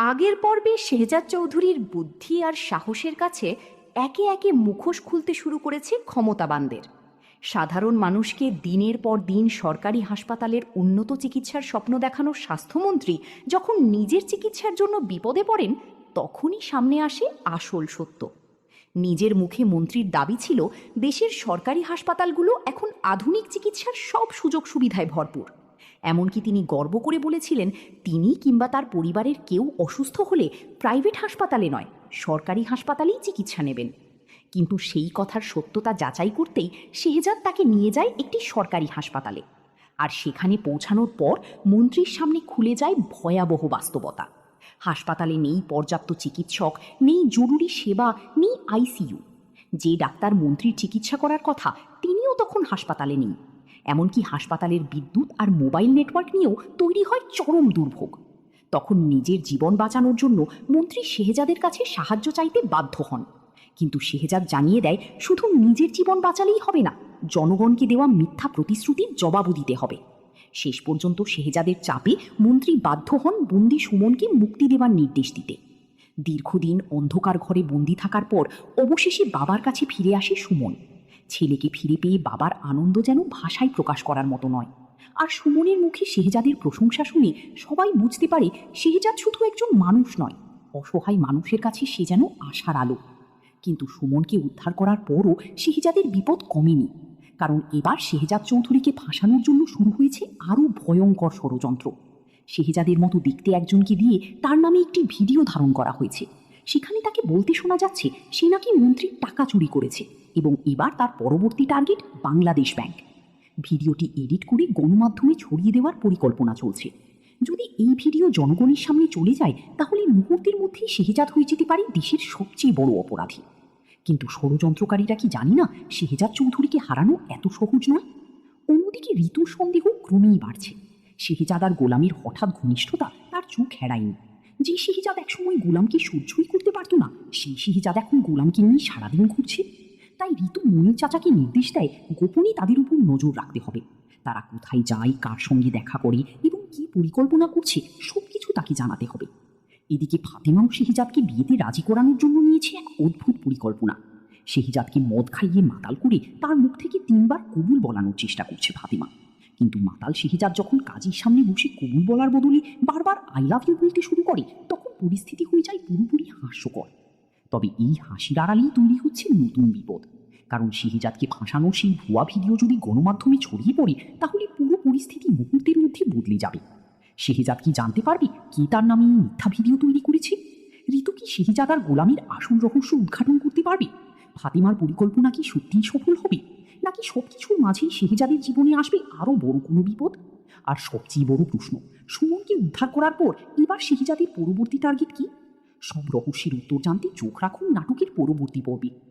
আগের পর্বে শেহজাদ চৌধুরীর বুদ্ধি আর সাহসের কাছে একে একে মুখোশ খুলতে শুরু করেছে ক্ষমতাবানদের। সাধারণ মানুষকে দিনের পর দিন সরকারি হাসপাতালের উন্নত চিকিৎসার স্বপ্ন দেখানোর স্বাস্থ্যমন্ত্রী যখন নিজের চিকিৎসার জন্য বিপদে পড়েন, তখনই সামনে আসে আসল সত্য। নিজের মুখে মন্ত্রীর দাবি ছিল দেশের সরকারি হাসপাতালগুলো এখন আধুনিক চিকিৎসার সব সুযোগ সুবিধায় ভরপুর। এমনকি তিনি গর্ব করে বলেছিলেন তিনি কিংবা তার পরিবারের কেউ অসুস্থ হলে প্রাইভেট হাসপাতালে নয়, সরকারি হাসপাতালেই চিকিৎসা নেবেন। কিন্তু সেই কথার সত্যতা যাচাই করতেই শেহজাদ তাকে নিয়ে যায় একটি সরকারি হাসপাতালে। আর সেখানে পৌঁছানোর পর মন্ত্রীর সামনে খুলে যায় ভয়াবহ বাস্তবতা। হাসপাতালে নেই পর্যাপ্ত চিকিৎসক, নেই জরুরি সেবা, নেই আইসিইউ। যে ডাক্তার মন্ত্রীর চিকিৎসা করার কথা তিনিও তখন হাসপাতালে নেই। এমনকি হাসপাতালের বিদ্যুৎ আর মোবাইল নেটওয়ার্ক নিয়েও তৈরি হয় চরম দুর্ভোগ। তখন নিজের জীবন বাঁচানোর জন্য মন্ত্রী শেহজাদের কাছে সাহায্য চাইতে বাধ্য হন। কিন্তু শেহজাদ জানিয়ে দেয় শুধু নিজের জীবন বাঁচালেই হবে না, জনগণকে দেওয়া মিথ্যা প্রতিশ্রুতির জবাবও দিতে হবে। শেষ পর্যন্ত শেহজাদের চাপে মন্ত্রী বাধ্য হন বন্দি সুমনকে মুক্তি দেওয়ার নির্দেশ দিতে। দীর্ঘদিন অন্ধকার ঘরে বন্দি থাকার পর অবশেষে বাবার কাছে ফিরে আসে সুমন। ছেলেকে ফিরে পেয়ে বাবার আনন্দ যেন ভাষায় প্রকাশ করার মতো নয়। আর সুমনের মুখে শেহজাদের প্রশংসা শুনে সবাই বুঝতে পারে শেহজাদ শুধু একজন মানুষ নয়, অসহায় মানুষের কাছে সে যেন আশার আলো। কিন্তু সুমনকে উদ্ধার করার পরও শেহজাদের বিপদ কমেনি, কারণ এবার শেহজাদ চৌধুরীকে ফাঁসানোর জন্য শুরু হয়েছে আরও ভয়ঙ্কর ষড়যন্ত্র। শেহজাদের মতো দেখতে একজনকে দিয়ে তার নামে একটি ভিডিও ধারণ করা হয়েছে। সেখানে তাকে বলতে শোনা যাচ্ছে সে নাকি মন্ত্রীর টাকা চুরি করেছে এবং এবার তার পরবর্তী টার্গেট বাংলাদেশ ব্যাংক। ভিডিওটি এডিট করে গণমাধ্যমে ছড়িয়ে দেওয়ার পরিকল্পনা চলছে। যদি এই ভিডিও জনগণের সামনে চলে যায় তাহলে মুহূর্তের মধ্যেই শেহজাদ হয়ে যেতে পারে দেশের সবচেয়ে বড় অপরাধী। কিন্তু ষড়যন্ত্রকারীরা কি জানি না শেহজাদ চৌধুরীকে হারানো এত সহজ নয়? অন্যদিকে ঋতুর সন্দেহ ক্রমেই বাড়ছে। শেহজাদ আর গোলামের হঠাৎ ঘনিষ্ঠতা তার চোখ এড়ায়নি। যে শেহজাদ একসময় গোলামকে সহ্যই করতে পারত না, সেই শেহজাদ এখন গোলামকে নিয়ে সারাদিন ঘুরছে। তাই ঋতু মনির চাচাকে নির্দেশ দেয় গোপনে তাদের উপর নজর রাখতে হবে। তারা কোথায় যায়, কার সঙ্গে দেখা করে এবং কি পরিকল্পনা করছে সবকিছু তাকে জানাতে হবে। এদিকে ফাতেমাও শেহজাদকে বিয়েতে রাজি করানোর জন্য নিয়েছে এক অদ্ভুত পরিকল্পনা। শেহজাদকে মদ খাইয়ে মাতাল করে তার মুখ থেকে 3বার কবুল বলানোর চেষ্টা করছে ফাতেমা। কিন্তু মাতাল শেহজাদ যখন কাজীর সামনে বসে কবুল বলার বদলে বারবার আই লাভ ইউ বলতে শুরু করে তখন পরিস্থিতি হয়ে যায় পুরোপুরি হাস্যকর। তবে এই হাসির আড়ালেই তৈরি হচ্ছে নতুন বিপদ। কারণ শেহজাদকে ফাঁসানোর সেই ভুয়া ভিডিও যদি গণমাধ্যমে ছড়িয়ে পড়ে তাহলে পুরো পরিস্থিতি মুহূর্তের মধ্যে বদলে যাবে। শেহজাদ কি জানতে পারবে কে তার নামে মিথ্যা ভিডিও তৈরি করেছে? ঋতু কি শেহজাদ আর গোলামের আসল রহস্য উদ্ঘাটন করতে পারবে? ফাতেমার পরিকল্পনা কি সত্যিই সফল হবে, নাকি সবকিছুর মাঝেই শেহজাদের জীবনে আসবে আরও বড় কোনো বিপদ? আর সবচেয়ে বড় প্রশ্ন, সুমনকে উদ্ধার করার পর এবার শেহজাদের পরবর্তী টার্গেট কি? সব রহস্যের উত্তর জানতে চোখ রাখুন নাটকের পরবর্তী পর্বে।